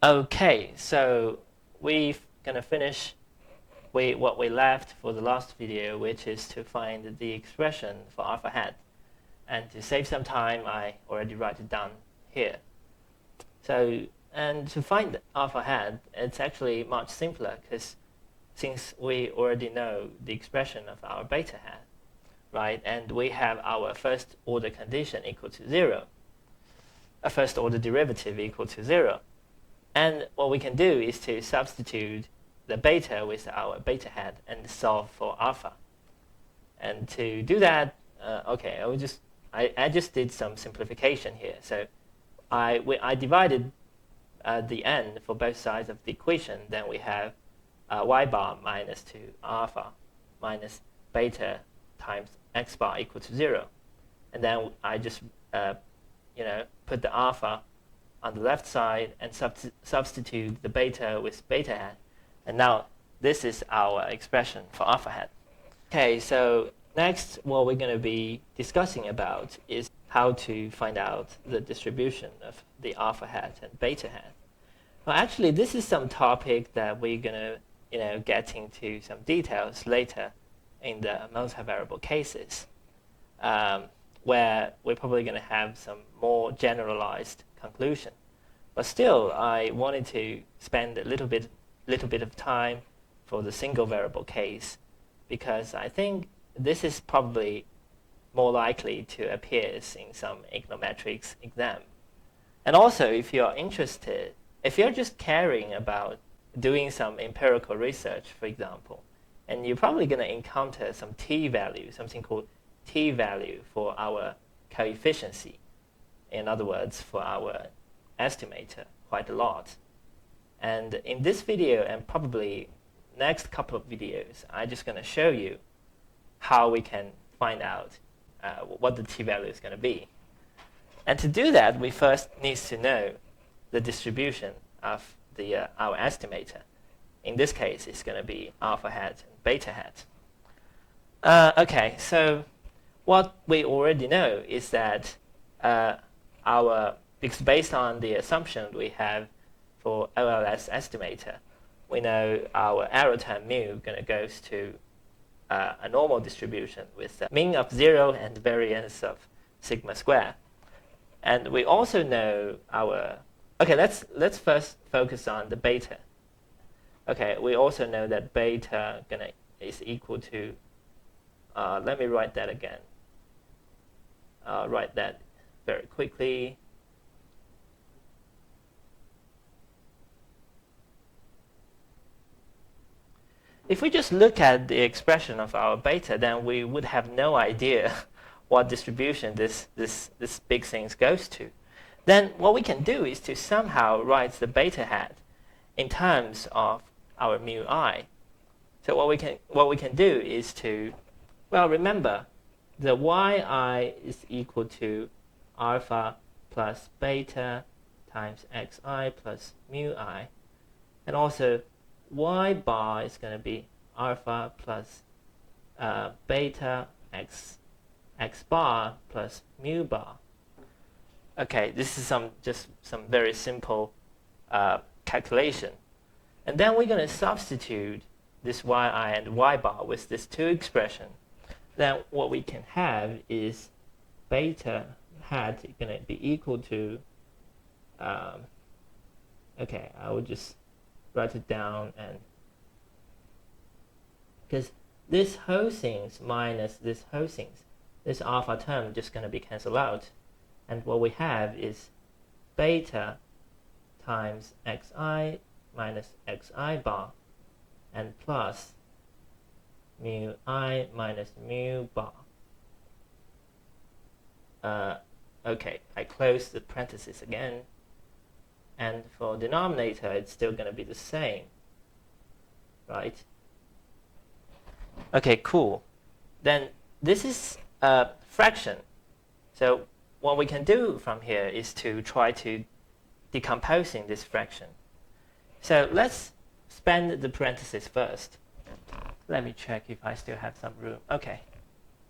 Okay, so we're gonna finish what we left for the last video, which is to find the expression for alpha hat. And to save some time, I already write it down here. So, and to find alpha hat, it's actually much simpler because since we already know the expression of our beta hat, right? And we have our first order condition equal to 0, a first order derivative equal to 0. And what we can do is to substitute the beta with our beta hat and solve for alpha. And to do that, okay, I just did some simplification here. So I divided the n for both sides of the equation. Then we have y bar minus 2 alpha minus beta times x bar equal to 0. And then I just put the alpha on the left side and substitute the beta with beta hat. And now this is our expression for alpha hat. Okay, so next what we're going to be discussing about is how to find out the distribution of the alpha hat and beta hat. Well, actually, this is some topic that we're going to get into some details later in the multivariable cases, where we're probably going to have some more generalized conclusion. But still, I wanted to spend a little bit of time for the single variable case, because I think this is probably more likely to appear in some econometrics exam. And also, if you're interested, if you're just caring about doing some empirical research, for example, and you're probably going to encounter some t-value, something called t-value for our coefficiency. In other words, for our estimator quite a lot. And in this video and probably next couple of videos, I'm just going to show you how we can find out what the t-value is going to be. And to do that, we first need to know the distribution of our estimator. In this case, it's going to be alpha hat and beta hat. Okay, so what we already know is that because based on the assumption we have for OLS estimator, we know our error term mu goes to a normal distribution with a mean of 0 and variance of sigma square. And we also know our, okay, let's first focus on the beta. Okay, we also know that beta is equal to, let me write that again. Write that very quickly. If we just look at the expression of our beta, then we would have no idea what distribution this big thing goes to. Then what we can do is to somehow write the beta hat in terms of our mu I. So what we can do is to, well, remember the yi is equal to alpha plus beta times xi plus mu I, and also y bar is going to be alpha plus beta x bar plus mu bar. Okay, this is just some very simple calculation. And then we're going to substitute this yi and y bar with these two expressions. Then what we can have is beta hat going to be equal to, okay, I will just write it down, and because this whole things minus this whole things, this alpha term just going to be cancelled out, and what we have is beta times xi minus xi bar and plus mu I minus mu bar. Okay, I close the parentheses again, and for denominator it's still going to be the same, right? Okay, cool. Then this is a fraction. So what we can do from here is to try to decomposing this fraction. So let's spend the parentheses first. Let me check if I still have some room. Okay,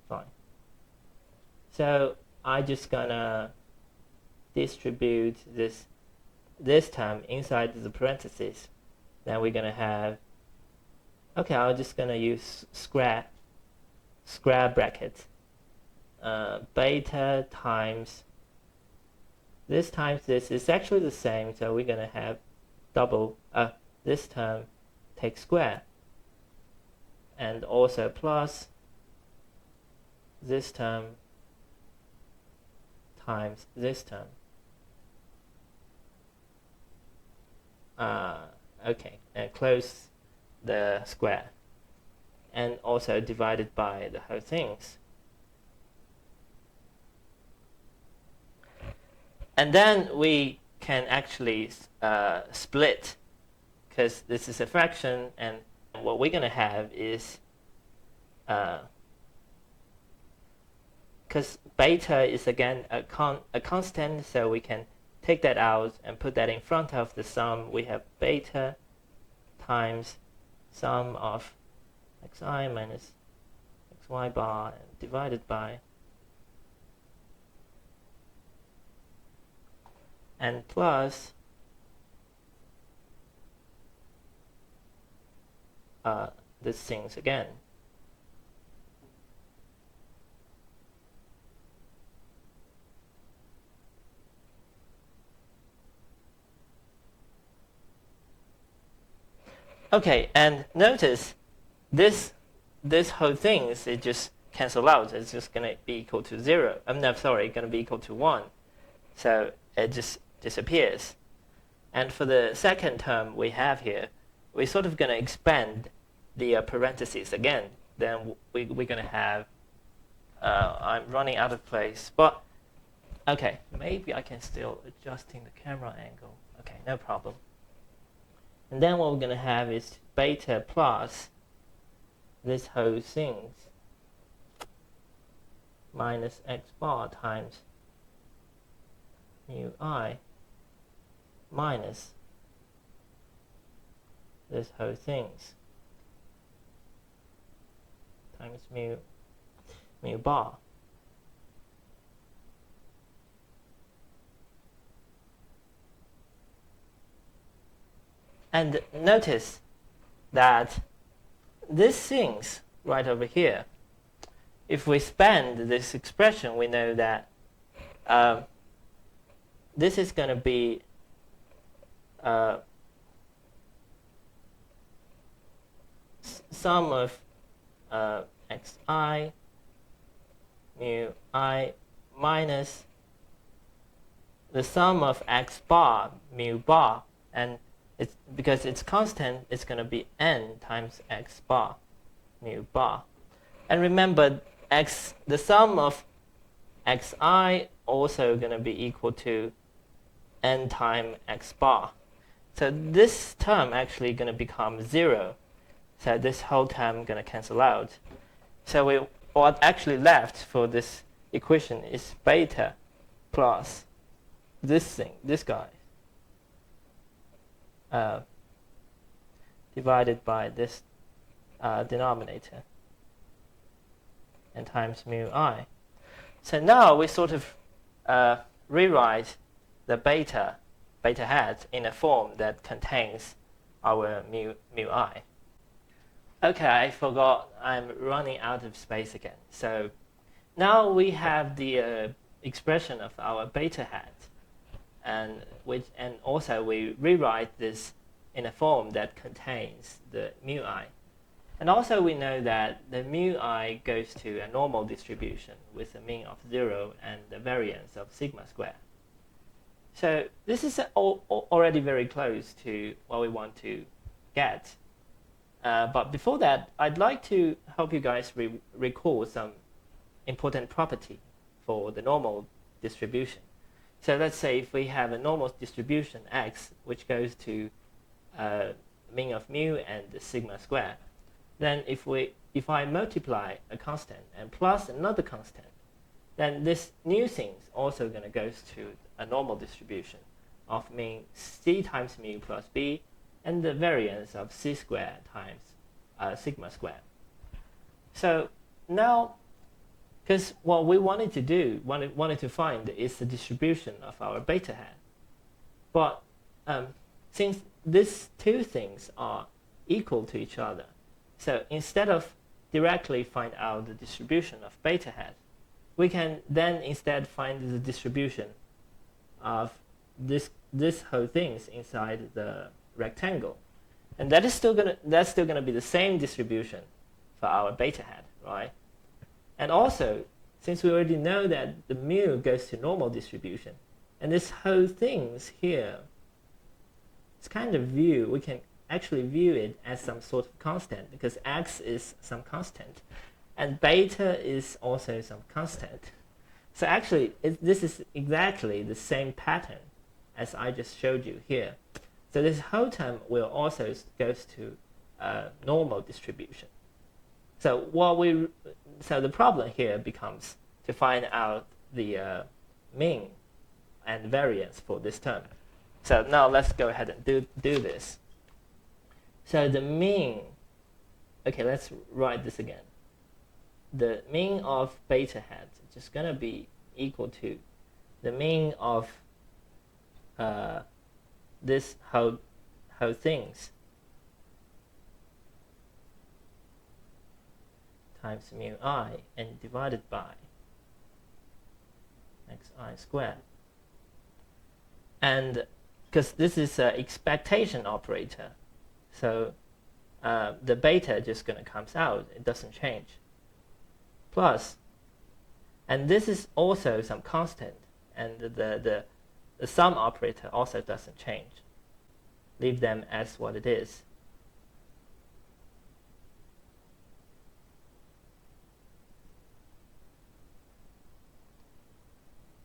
fine. So I just gonna distribute this this term inside the parentheses, then we're going to have, okay, I'm just going to use square bracket. Beta times this is actually the same, so we're going to have double, this term take square, and also plus this term times this term. Okay, and close the square, and also divided by the whole things. And then we can actually split, because this is a fraction, and what we're going to have is, because beta is again a constant, so we can take that out and put that in front of the sum. We have beta times sum of xi minus xy bar and divided by, and plus these things again. Okay, and notice this whole thing is, it just cancel out. It's just going to be equal to 0. No, sorry, going to be equal to 1. So it just disappears. And for the second term we have here, we're sort of going to expand the parentheses again. Then we're going to have, I'm running out of place, but okay, maybe I can still adjusting the camera angle. Okay, no problem. And then what we're going to have is beta plus this whole thing minus x bar times mu I minus this whole things times mu bar. And notice that these things right over here, if we expand this expression, we know that this is going to be sum of xi mu I minus the sum of x bar mu bar, and it's because it's constant, it's going to be n times x bar mu bar. And remember, the sum of xi also going to be equal to n times x bar. So this term actually going to become 0. So this whole term going to cancel out. So what actually left for this equation is beta plus this thing, this guy, divided by this denominator and times mu I. So now we sort of rewrite the beta hat in a form that contains our mu I. Okay, I forgot I'm running out of space again. So now we have the expression of our beta hat, and also we rewrite this in a form that contains the mu I. And also we know that the mu I goes to a normal distribution with a mean of 0 and the variance of sigma square. So this is already very close to what we want to get. But before that, I'd like to help you guys recall some important property for the normal distribution. So let's say if we have a normal distribution x, which goes to mean of mu and the sigma square, then if I multiply a constant and plus another constant, then this new thing is also going to go to a normal distribution of mean c times mu plus b and the variance of c squared times sigma squared. So now, because what we wanted to do, wanted to find is the distribution of our beta hat. But since these two things are equal to each other, so instead of directly find out the distribution of beta hat, we can then instead find the distribution of this whole things inside the rectangle, and that's still gonna be the same distribution for our beta hat, right? And also, since we already know that the mu goes to normal distribution, and this whole things here, it's kind of we can actually view it as some sort of constant, because x is some constant, and beta is also some constant. So actually, this is exactly the same pattern as I just showed you here. So this whole term will also goes to normal distribution. So the problem here becomes to find out the mean and variance for this term. So now let's go ahead and do this. So the mean, okay, let's write this again. The mean of beta hat is just going to be equal to the mean of this whole things times mu I and divided by xi squared. And because this is an expectation operator, so the beta just going to comes out, it doesn't change. Plus, and this is also some constant, and the sum operator also doesn't change. Leave them as what it is.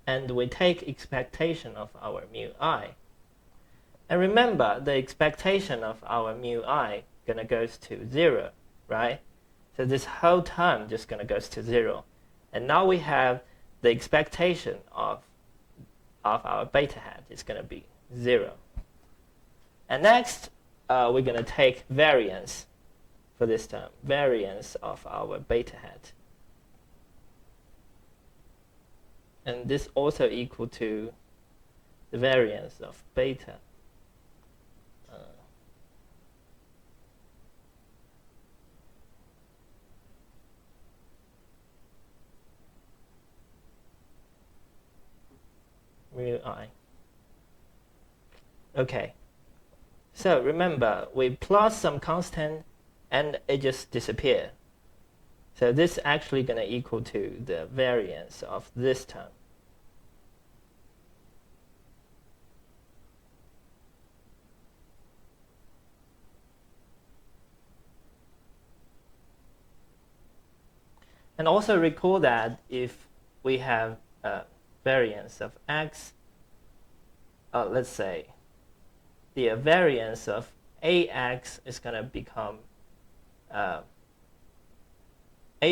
And we take expectation of our mu I. And remember, the expectation of our mu I gonna goes to 0, right? So this whole term just gonna goes to 0. And now we have the expectation of our beta hat is gonna be 0. And next, we're gonna take variance for this term, variance of our beta hat. And this also equal to the variance of beta. Mu I. Okay. So remember, we plot some constant and it just disappears. So this actually going to equal to the variance of this term. And also recall that if we have a variance of x, let's say the variance of ax is going to become a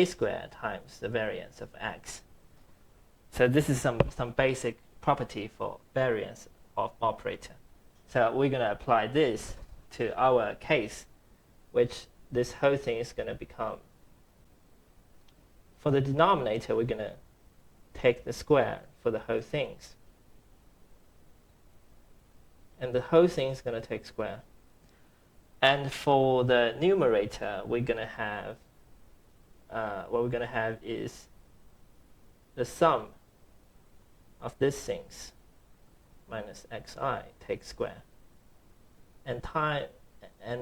squared times the variance of x. So this is some basic property for variance of operator. So we're going to apply this to our case, which this whole thing is going to become. For the denominator, we're going to take the square for the whole things. And the whole thing is going to take square. And for the numerator, we're going to have, what we're going to have is the sum of these things minus xi take square. And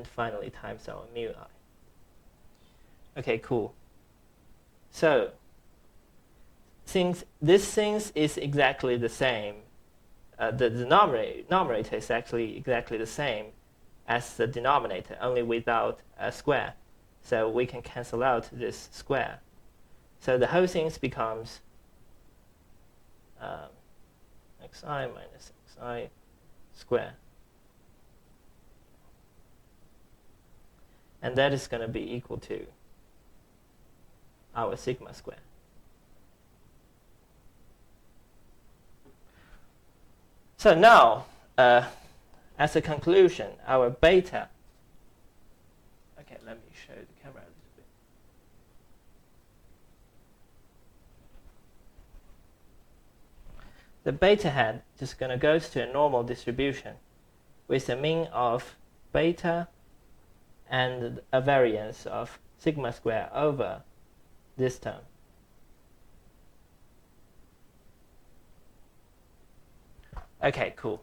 finally times our mu I. Okay, cool. So, since this thing is exactly the same, the denominator is actually exactly the same as the denominator, only without a square. So we can cancel out this square. So the whole thing becomes xi minus xi square. And that is going to be equal to our sigma square. So now, as a conclusion, our beta. Okay, let me show the camera a little bit. The beta hat just going to goes to a normal distribution, with a mean of beta and a variance of sigma squared over this term. Okay, cool.